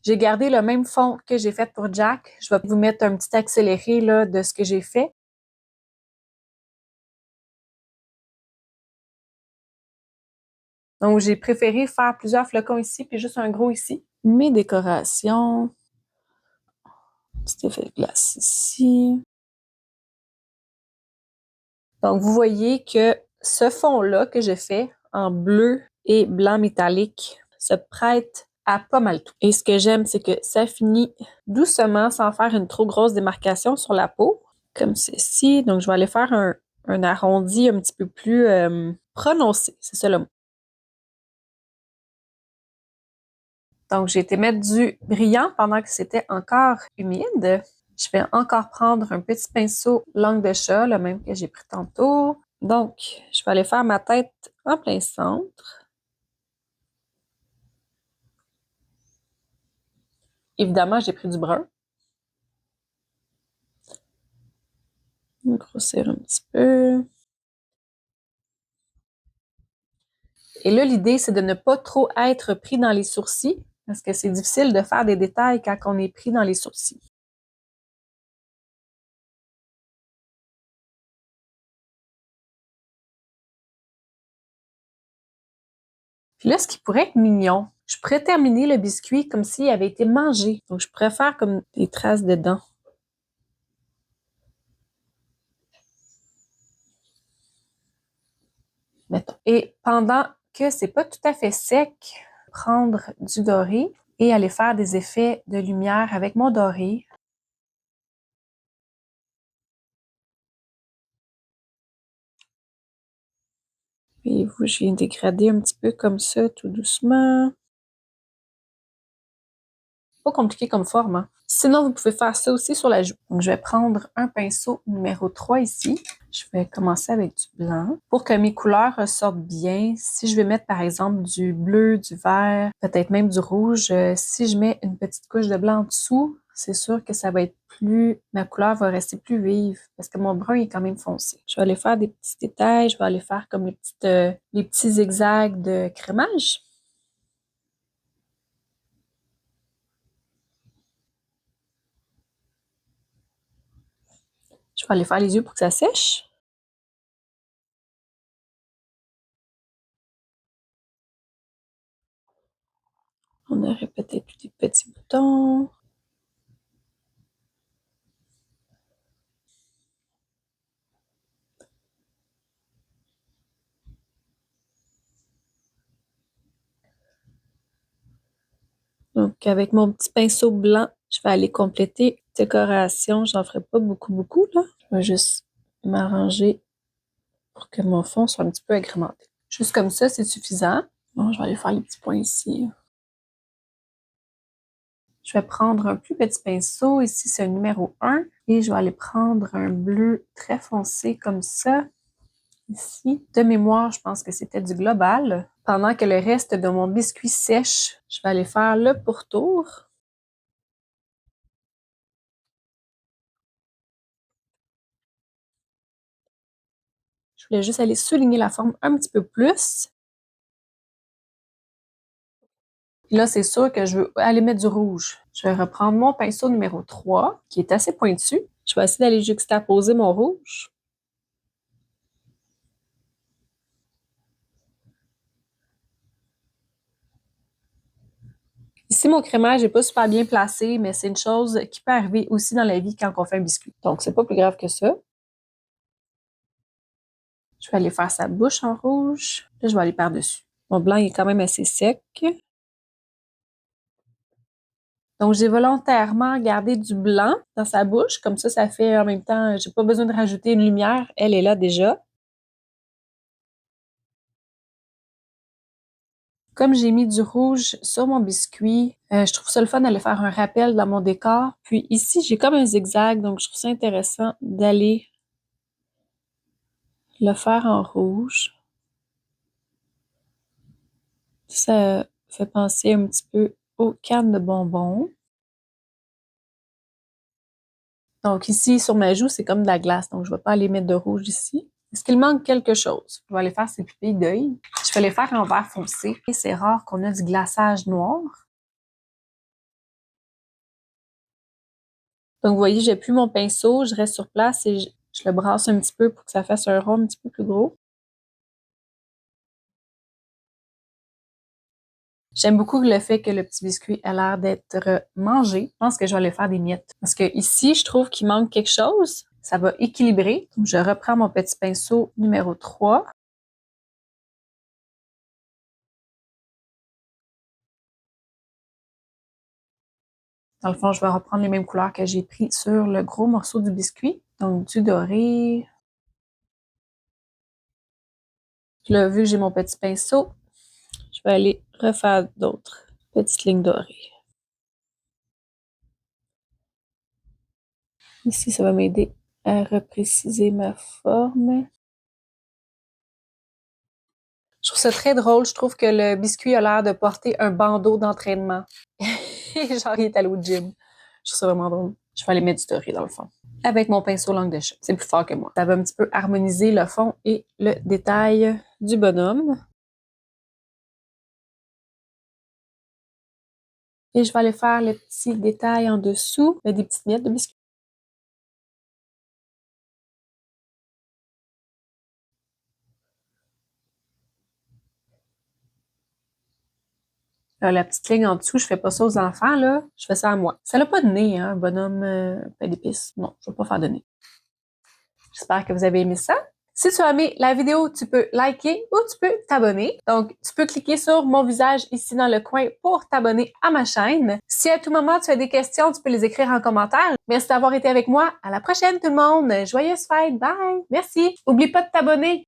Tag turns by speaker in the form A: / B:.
A: J'ai gardé le même fond que j'ai fait pour Jack. Je vais vous mettre un petit accéléré là, de ce que j'ai fait. Donc, j'ai préféré faire plusieurs flocons ici, puis juste un gros ici. Mes décorations. Petit effet de glace ici. Donc, vous voyez que ce fond-là que j'ai fait en bleu et blanc métallique se prête à pas mal tout. Et ce que j'aime, c'est que ça finit doucement sans faire une trop grosse démarcation sur la peau, comme ceci. Donc, je vais aller faire un arrondi un petit peu plus prononcé. C'est ça le mot. Donc, j'ai été mettre du brillant pendant que c'était encore humide. Je vais encore prendre un petit pinceau langue de chat, le même que j'ai pris tantôt. Donc, je vais aller faire ma tête en plein centre. Évidemment, j'ai pris du brun. Je vais grossir un petit peu. Et là, l'idée, c'est de ne pas trop être pris dans les sourcils, parce que c'est difficile de faire des détails quand on est pris dans les sourcils. Puis là, ce qui pourrait être mignon, je pourrais terminer le biscuit comme s'il avait été mangé. Donc, je pourrais faire comme des traces de dents. Mettons. Et pendant que c'est pas tout à fait sec, prendre du doré et aller faire des effets de lumière avec mon doré. Et vous, j'ai dégradé un petit peu comme ça, tout doucement. Pas compliqué comme forme, hein? Sinon, vous pouvez faire ça aussi sur la joue. Donc, je vais prendre un pinceau numéro 3 ici. Je vais commencer avec du blanc. Pour que mes couleurs ressortent bien, si je vais mettre par exemple du bleu, du vert, peut-être même du rouge, si je mets une petite couche de blanc en dessous, c'est sûr que ça va être ma couleur va rester plus vive parce que mon brun est quand même foncé. Je vais aller faire des petits détails, je vais aller faire comme les petits zigzags de crémage. Je vais aller faire les yeux pour que ça sèche. On aurait peut-être des petits boutons. Donc, avec mon petit pinceau blanc, je vais aller compléter la décoration. J'en ferai pas beaucoup, là. Je vais juste m'arranger pour que mon fond soit un petit peu agrémenté. Juste comme ça, c'est suffisant. Bon, je vais aller faire les petits points ici. Je vais prendre un plus petit pinceau. Ici, c'est un numéro 1. Et je vais aller prendre un bleu très foncé comme ça. Ici, de mémoire, je pense que c'était du global. Pendant que le reste de mon biscuit sèche, je vais aller faire le pourtour. Je voulais juste aller souligner la forme un petit peu plus. Puis là, c'est sûr que je veux aller mettre du rouge. Je vais reprendre mon pinceau numéro 3, qui est assez pointu. Je vais essayer d'aller juxtaposer mon rouge. Ici, mon crémage n'est pas super bien placé, mais c'est une chose qui peut arriver aussi dans la vie quand on fait un biscuit. Donc, c'est pas plus grave que ça. Je vais aller faire sa bouche en rouge. Là, je vais aller par-dessus. Mon blanc est quand même assez sec. Donc, j'ai volontairement gardé du blanc dans sa bouche. Comme ça fait en même temps, j'ai pas besoin de rajouter une lumière. Elle est là déjà. Comme j'ai mis du rouge sur mon biscuit, je trouve ça le fun d'aller faire un rappel dans mon décor. Puis ici, j'ai comme un zigzag, donc je trouve ça intéressant d'aller le faire en rouge. Ça fait penser un petit peu aux cannes de bonbons. Donc ici, sur ma joue, c'est comme de la glace, donc je ne vais pas aller mettre de rouge ici. Est-ce qu'il manque quelque chose? Je vais aller faire ces pupilles d'œil. Je vais les faire en vert foncé. Et c'est rare qu'on ait du glaçage noir. Donc, vous voyez, j'appuie mon pinceau, je reste sur place et je le brasse un petit peu pour que ça fasse un rond un petit peu plus gros. J'aime beaucoup le fait que le petit biscuit a l'air d'être mangé. Je pense que je vais aller faire des miettes. Parce que ici, je trouve qu'il manque quelque chose. Ça va équilibrer. Donc, je reprends mon petit pinceau numéro 3. Dans le fond, je vais reprendre les mêmes couleurs que j'ai pris sur le gros morceau du biscuit. Donc, du doré. Là, vu que j'ai mon petit pinceau, je vais aller refaire d'autres petites lignes dorées. Ici, ça va m'aider à repréciser ma forme. Je trouve ça très drôle. Je trouve que le biscuit a l'air de porter un bandeau d'entraînement. Genre, il est allé au gym. Je trouve ça vraiment drôle. Je vais aller mettre du doré dans le fond. Avec mon pinceau langue de chat. C'est plus fort que moi. Ça va un petit peu harmoniser le fond et le détail du bonhomme. Et je vais aller faire le petit détail en dessous, avec des petites miettes de biscuit. La petite ligne en dessous, je fais pas ça aux enfants, là. Je fais ça à moi. Ça n'a pas de nez, hein, un bonhomme pain d'épices. Non, je ne vais pas faire de nez. J'espère que vous avez aimé ça. Si tu as aimé la vidéo, tu peux liker ou tu peux t'abonner. Donc, tu peux cliquer sur mon visage ici dans le coin pour t'abonner à ma chaîne. Si à tout moment tu as des questions, tu peux les écrire en commentaire. Merci d'avoir été avec moi. À la prochaine tout le monde. Joyeuse fête. Bye. Merci. Oublie pas de t'abonner.